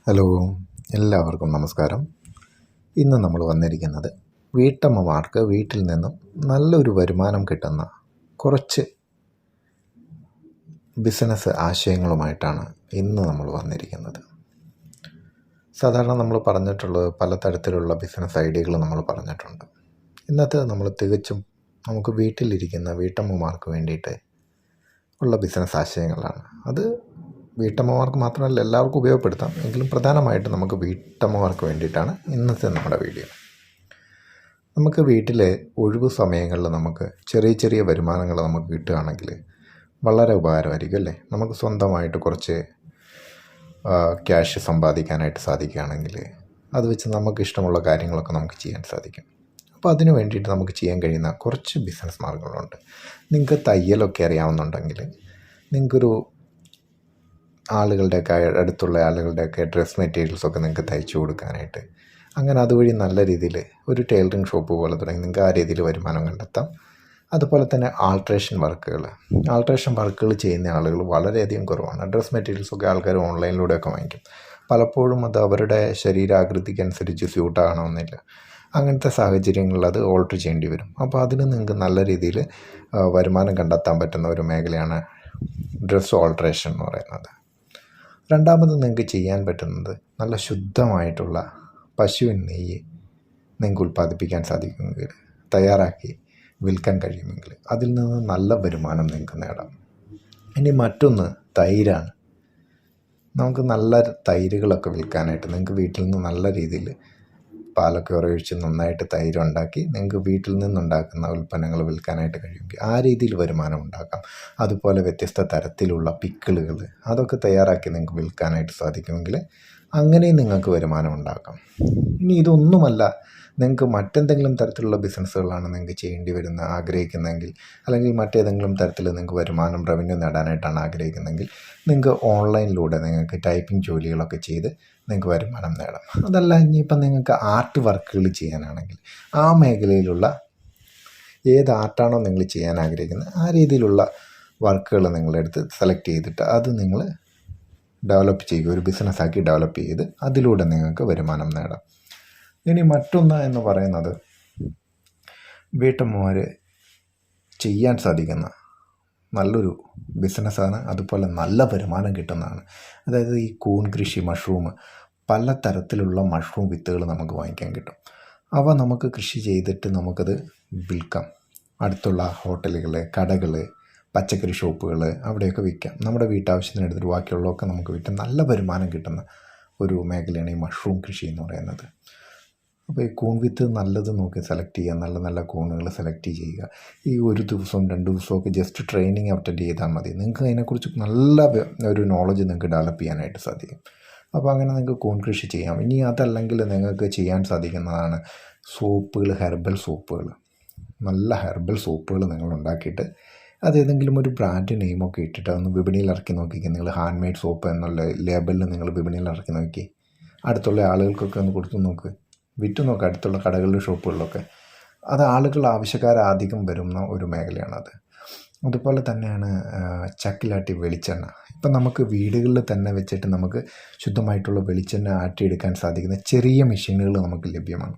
Hello, എല്ലാവർക്കും നമസ്കാരം. ഇന്ന് നമ്മൾ വന്നിരിക്കുന്നത് വീട്ടമ്മമാർക്ക് വീട്ടിൽ നിന്നും നല്ലൊരു വരുമാനം കിട്ടുന്ന കുറച്ച് ബിസിനസ് ആശയങ്ങളുമായിട്ടാണ് ഇന്ന് നമ്മൾ വന്നിരിക്കുന്നത്. സാധാരണ നമ്മൾ പറഞ്ഞിട്ടുള്ളത് പലതരത്തിലുള്ള ബിസിനസ് ഐഡിയകൾ നമ്മൾ പറഞ്ഞിട്ടുണ്ട്. ഇന്നത്തെ നമ്മൾ തികച്ചും നമുക്ക് വീട്ടിലിരിക്കുന്ന വീട്ടമ്മമാർക്ക് വേണ്ടിയിട്ട് ഉള്ള ബിസിനസ് ആശയങ്ങളാണ്. അത് വീട്ടമ്മമാർക്ക് മാത്രമല്ല എല്ലാവർക്കും ഉപയോഗപ്പെടുത്താം, എങ്കിലും പ്രധാനമായിട്ട് നമുക്ക് വീട്ടമ്മമാർക്ക് വേണ്ടിയിട്ടാണ് ഇന്നത്തെ നമ്മുടെ വീഡിയോ. നമുക്ക് വീട്ടിലെ ഒഴിവു സമയങ്ങളിൽ നമുക്ക് ചെറിയ ചെറിയ വരുമാനങ്ങൾ നമുക്ക് കിട്ടുകയാണെങ്കിൽ വളരെ ഉപകാരമായിരിക്കും അല്ലേ. നമുക്ക് സ്വന്തമായിട്ട് കുറച്ച് ക്യാഷ് സമ്പാദിക്കാനായിട്ട് സാധിക്കുകയാണെങ്കിൽ അത് വെച്ച് നമുക്ക് ഇഷ്ടമുള്ള കാര്യങ്ങളൊക്കെ നമുക്ക് ചെയ്യാൻ സാധിക്കും. അപ്പോൾ അതിന് വേണ്ടിയിട്ട് നമുക്ക് ചെയ്യാൻ കഴിയുന്ന കുറച്ച് ബിസിനസ് മാർഗ്ഗങ്ങളുണ്ട്. നിങ്ങൾക്ക് തയ്യലൊക്കെ അറിയാവുന്നുണ്ടെങ്കിൽ നിങ്ങൾക്കൊരു ആളുകളുടെയൊക്കെ അടുത്തുള്ള ആളുകളുടെയൊക്കെ ഡ്രസ് മെറ്റീരിയൽസൊക്കെ നിങ്ങൾക്ക് തയ്ച്ചു കൊടുക്കാനായിട്ട്, അങ്ങനെ അതുവഴി നല്ല രീതിയിൽ ഒരു ടൈലറിങ് ഷോപ്പ് പോലെ തുടങ്ങി നിങ്ങൾക്ക് ആ രീതിയിൽ വരുമാനം കണ്ടെത്താം. അതുപോലെ തന്നെ ആൾട്രേഷൻ വർക്കുകൾ ചെയ്യുന്ന ആളുകൾ വളരെയധികം കുറവാണ്. ഡ്രസ് മെറ്റീരിയൽസൊക്കെ ആൾക്കാർ ഓൺലൈനിലൂടെയൊക്കെ വാങ്ങിക്കും. പലപ്പോഴും അത് അവരുടെ ശരീരാകൃതിക്കനുസരിച്ച് സ്യൂട്ടാകണമെന്നില്ല. അങ്ങനത്തെ സാഹചര്യങ്ങളിൽ അത് ഓൾട്ടർ ചെയ്യേണ്ടി വരും. അപ്പോൾ അതിന് നിങ്ങൾക്ക് നല്ല രീതിയിൽ വരുമാനം കണ്ടെത്താൻ പറ്റുന്ന ഒരു മേഖലയാണ് ഡ്രസ് ഓൾട്രേഷൻ എന്ന് പറയുന്നത്. രണ്ടാമത് നിങ്ങൾക്ക് ചെയ്യാൻ പറ്റുന്നത് നല്ല ശുദ്ധമായിട്ടുള്ള പശുവിൻ നെയ്യ് നിങ്ങൾക്ക് ഉൽപ്പാദിപ്പിക്കാൻ സാധിക്കുമെങ്കിൽ, തയ്യാറാക്കി വിൽക്കാൻ കഴിയുമെങ്കിൽ അതിൽ നിന്ന് നല്ല വരുമാനം നിങ്ങൾക്ക് നേടാം. ഇനി മറ്റൊന്ന് തൈരാണ്. നമുക്ക് നല്ല തൈരുകളൊക്കെ വിൽക്കാനായിട്ട് നിങ്ങൾക്ക് വീട്ടിൽ നിന്ന് നല്ല രീതിയിൽ പാലൊക്കെ ഉറയൊഴിച്ച് നന്നായിട്ട് തൈരുണ്ടാക്കി നിങ്ങൾക്ക് വീട്ടിൽ നിന്നുണ്ടാക്കുന്ന ഉൽപ്പന്നങ്ങൾ വിൽക്കാനായിട്ട് കഴിയുമെങ്കിൽ ആ രീതിയിൽ വരുമാനം ഉണ്ടാക്കാം. അതുപോലെ വ്യത്യസ്ത തരത്തിലുള്ള പിക്കിളുകൾ അതൊക്കെ തയ്യാറാക്കി നിങ്ങൾക്ക് വിൽക്കാനായിട്ട് സാധിക്കുമെങ്കിൽ അങ്ങനെയും നിങ്ങൾക്ക് വരുമാനം ഉണ്ടാക്കാം. ഇനി ഇതൊന്നുമല്ല, നിങ്ങൾക്ക് മറ്റെന്തെങ്കിലും തരത്തിലുള്ള ബിസിനസ്സുകളാണ് നിങ്ങൾക്ക് ചെയ്യേണ്ടി വരുന്ന ആഗ്രഹിക്കുന്നതെങ്കിൽ, അല്ലെങ്കിൽ മറ്റേതെങ്കിലും തരത്തിൽ നിങ്ങൾക്ക് റവന്യൂ നേടാനായിട്ടാണ് ആഗ്രഹിക്കുന്നതെങ്കിൽ നിങ്ങൾക്ക് ഓൺലൈനിലൂടെ നിങ്ങൾക്ക് ടൈപ്പിംഗ് ജോലികളൊക്കെ ചെയ്ത് നിങ്ങൾക്ക് വരുമാനം നേടാം. അതല്ല, ഇനിയിപ്പം നിങ്ങൾക്ക് ആർട്ട് വർക്കുകൾ ചെയ്യാനാണെങ്കിൽ ആ മേഖലയിലുള്ള ഏത് ആർട്ടാണോ നിങ്ങൾ ചെയ്യാൻ ആഗ്രഹിക്കുന്നത് ആ രീതിയിലുള്ള വർക്കുകൾ നിങ്ങളെടുത്ത് സെലക്ട് ചെയ്തിട്ട് അത് നിങ്ങൾ ഡെവലപ്പ് ചെയ്യുക, ഒരു ബിസിനസ്സാക്കി ഡെവലപ്പ് ചെയ്ത് അതിലൂടെ നിങ്ങൾക്ക് വരുമാനം നേടാം. ഇനി മറ്റൊന്ന് എന്ന് പറയുന്നത് വീട്ടമ്മമാർ ചെയ്യാൻ സാധിക്കുന്ന നല്ലൊരു ബിസിനസ്സാണ്, അതുപോലെ നല്ല വരുമാനം കിട്ടുന്നതാണ്. അതായത് ഈ കൂൺ കൃഷി, മഷ്റൂം, പല തരത്തിലുള്ള മഷ്റൂം വിത്തുകൾ നമുക്ക് വാങ്ങിക്കാൻ കിട്ടും. അവ നമുക്ക് കൃഷി ചെയ്തിട്ട് നമുക്കത് വിൽക്കാം. അടുത്തുള്ള ഹോട്ടലുകൾ, കടകൾ, പച്ചക്കറി ഷോപ്പുകൾ അവിടെയൊക്കെ വിൽക്കാം. നമ്മുടെ വീട്ടാവശ്യത്തിന് എടുത്തിട്ട് ബാക്കിയുള്ളതൊക്കെ നമുക്ക് വിറ്റ് നല്ല വരുമാനം കിട്ടുന്ന ഒരു മേഖലയാണ് ഈ മഷ്റൂം കൃഷി എന്ന് പറയുന്നത്. അപ്പോൾ ഈ കൂൺ വിത്ത് നല്ലത് നോക്കി സെലക്ട് ചെയ്യുക, നല്ല നല്ല കൂണുകൾ സെലക്ട് ചെയ്യുക. ഈ ഒരു ദിവസവും 2 ദിവസമൊക്കെ ജസ്റ്റ് ട്രെയിനിങ് അറ്റൻഡ് ചെയ്താൽ മതി. നിങ്ങൾക്ക് അതിനെക്കുറിച്ച് നല്ല ഒരു നോളജ് നിങ്ങൾക്ക് ഡെവലപ്പ് ചെയ്യാനായിട്ട് സാധിക്കും. അപ്പോൾ അങ്ങനെ നിങ്ങൾക്ക് കൂൺ കൃഷി ചെയ്യാം. ഇനി അതല്ലെങ്കിൽ നിങ്ങൾക്ക് ചെയ്യാൻ സാധിക്കുന്നതാണ് സോപ്പുകൾ, ഹെർബൽ സോപ്പുകൾ. നല്ല ഹെർബൽ സോപ്പുകൾ നിങ്ങൾ ഉണ്ടാക്കിയിട്ട് അത് ഏതെങ്കിലും ഒരു ബ്രാൻഡ് നെയിമൊക്കെ ഇട്ടിട്ട് അതൊന്ന് വിപണിയിൽ ഇറക്കി നോക്കിക്കുക. നിങ്ങൾ ഹാൻഡ് മെയ്ഡ് സോപ്പ് എന്നുള്ള ലേബലിൽ നിങ്ങൾ വിപണിയിൽ ഇറക്കി നോക്കി അടുത്തുള്ള ആളുകൾക്കൊക്കെ ഒന്ന് കൊടുത്തു നോക്ക്, വിറ്റ് നോക്കുക. അടുത്തുള്ള കടകളിലും ഷോപ്പുകളിലൊക്കെ അത് ആവശ്യക്കാരധികം വരുന്ന ഒരു മേഖലയാണത്. അതുപോലെ തന്നെയാണ് ചക്കിലാട്ടി വെളിച്ചെണ്ണ. ഇപ്പം നമുക്ക് വീടുകളിൽ തന്നെ വെച്ചിട്ട് നമുക്ക് ശുദ്ധമായിട്ടുള്ള വെളിച്ചെണ്ണ ആട്ടിയെടുക്കാൻ സാധിക്കുന്ന ചെറിയ മെഷീനുകൾ നമുക്ക് ലഭ്യമാണ്.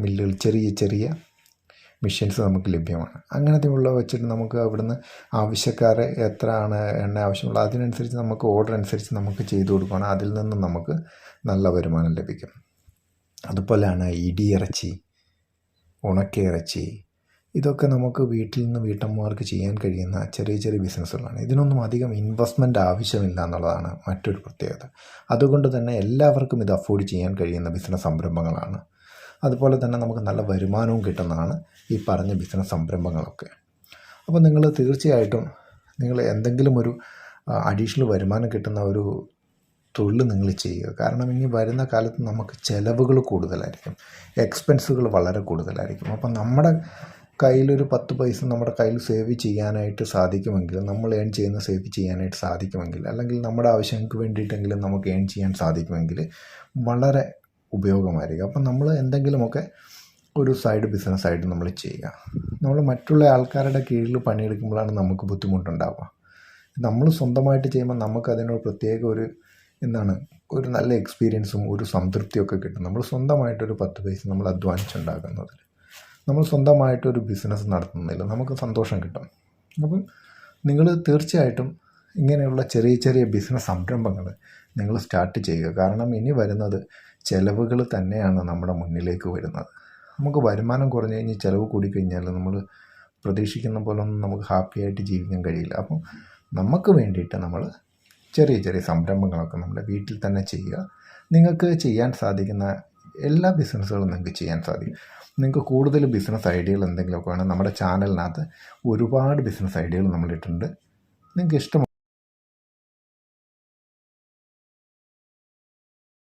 മില്ലുകൾ, ചെറിയ ചെറിയ മെഷീൻസ് നമുക്ക് ലഭ്യമാണ്. അങ്ങനത്തെ ഉള്ള വെച്ചിട്ട് നമുക്ക് അവിടുന്ന് ആവശ്യക്കാർ എത്രയാണ് എണ്ണ ആവശ്യമുള്ളത് അതിനനുസരിച്ച് നമുക്ക് ഓർഡർ അനുസരിച്ച് നമുക്ക് ചെയ്തു കൊടുക്കുകയാണ്. അതിൽ നിന്ന് നമുക്ക് നല്ല വരുമാനം ലഭിക്കും. അതുപോലെയാണ് ഇടിയിറച്ചി, ഉണക്കയിറച്ചി, ഇതൊക്കെ നമുക്ക് വീട്ടിൽ നിന്ന് വീട്ടമ്മമാർക്ക് ചെയ്യാൻ കഴിയുന്ന ചെറിയ ചെറിയ ബിസിനസ്സുകളാണ്. ഇതിനൊന്നും അധികം ഇൻവെസ്റ്റ്മെൻറ്റ് ആവശ്യമില്ല എന്നുള്ളതാണ് മറ്റൊരു പ്രത്യേകത. അതുകൊണ്ട് തന്നെ എല്ലാവർക്കും ഇത് അഫോർഡ് ചെയ്യാൻ കഴിയുന്ന ബിസിനസ് സംരംഭങ്ങളാണ്. അതുപോലെ തന്നെ നമുക്ക് നല്ല വരുമാനവും കിട്ടുന്നതാണ് ഈ പറഞ്ഞ ബിസിനസ് സംരംഭങ്ങളൊക്കെ. അപ്പോൾ നിങ്ങൾ തീർച്ചയായിട്ടും നിങ്ങൾ എന്തെങ്കിലും ഒരു അഡീഷണൽ വരുമാനം കിട്ടുന്ന ഒരു തൊഴിൽ നിങ്ങൾ ചെയ്യുക. കാരണം ഇനി വരുന്ന കാലത്ത് നമുക്ക് ചിലവുകൾ കൂടുതലായിരിക്കും, എക്സ്പെൻസുകൾ വളരെ കൂടുതലായിരിക്കും. അപ്പം നമ്മുടെ കയ്യിലൊരു 10 പൈസ നമ്മുടെ കയ്യിൽ സേവ് ചെയ്യാനായിട്ട് സാധിക്കുമെങ്കിൽ, നമ്മൾ ഏൺ ചെയ്യുന്ന സേവ് ചെയ്യാനായിട്ട് സാധിക്കുമെങ്കിൽ, അല്ലെങ്കിൽ നമ്മുടെ ആവശ്യങ്ങൾക്ക് വേണ്ടിയിട്ടെങ്കിലും നമുക്ക് ഏൺ ചെയ്യാൻ സാധിക്കുമെങ്കിൽ വളരെ ഉപയോഗമായിരിക്കും. അപ്പം നമ്മൾ എന്തെങ്കിലുമൊക്കെ ഒരു സൈഡ് ബിസിനസ്സായിട്ട് നമ്മൾ ചെയ്യുക. നമ്മൾ മറ്റുള്ള ആൾക്കാരുടെ കീഴിൽ പണിയെടുക്കുമ്പോഴാണ് നമുക്ക് ബുദ്ധിമുട്ടുണ്ടാവുക. നമ്മൾ സ്വന്തമായിട്ട് ചെയ്യുമ്പോൾ നമുക്കതിനൊരു പ്രത്യേക ഒരു ഒരു നല്ല എക്സ്പീരിയൻസും ഒരു സംതൃപ്തിയൊക്കെ കിട്ടും. നമ്മൾ സ്വന്തമായിട്ടൊരു 10 പൈസ നമ്മൾ അധ്വാനിച്ചുണ്ടാക്കുന്നതിൽ, നമ്മൾ സ്വന്തമായിട്ടൊരു ബിസിനസ് നടത്തുന്നതിൽ നമുക്ക് സന്തോഷം കിട്ടും. അപ്പം നിങ്ങൾ തീർച്ചയായിട്ടും ഇങ്ങനെയുള്ള ചെറിയ ചെറിയ ബിസിനസ് സംരംഭങ്ങൾ നിങ്ങൾ സ്റ്റാർട്ട് ചെയ്യുക. കാരണം ഇനി വരുന്നത് ചിലവുകൾ തന്നെയാണ് നമ്മുടെ മുന്നിലേക്ക് വരുന്നത്. നമുക്ക് വരുമാനം കുറഞ്ഞു കഴിഞ്ഞ് ചിലവ് കൂടിക്കഴിഞ്ഞാൽ നമ്മൾ പ്രതീക്ഷിക്കുന്ന പോലെ ഒന്നും നമുക്ക് ഹാപ്പി ആയിട്ട് ജീവിക്കാൻ കഴിയില്ല. അപ്പം നമുക്ക് വേണ്ടിയിട്ട് നമ്മൾ ചെറിയ ചെറിയ സംരംഭങ്ങളൊക്കെ നമ്മുടെ വീട്ടിൽ തന്നെ ചെയ്യുക. നിങ്ങൾക്ക് ചെയ്യാൻ സാധിക്കുന്ന എല്ലാ ബിസിനസ്സുകളും നിങ്ങൾക്ക് ചെയ്യാൻ സാധിക്കും. നിങ്ങൾക്ക് കൂടുതൽ ബിസിനസ് ഐഡിയകൾ എന്തെങ്കിലുമൊക്കെ വേണം, നമ്മുടെ ചാനലിനകത്ത് ഒരുപാട് ബിസിനസ് ഐഡിയകൾ നമ്മളിട്ടുണ്ട്. നിങ്ങൾക്ക് ഇഷ്ടം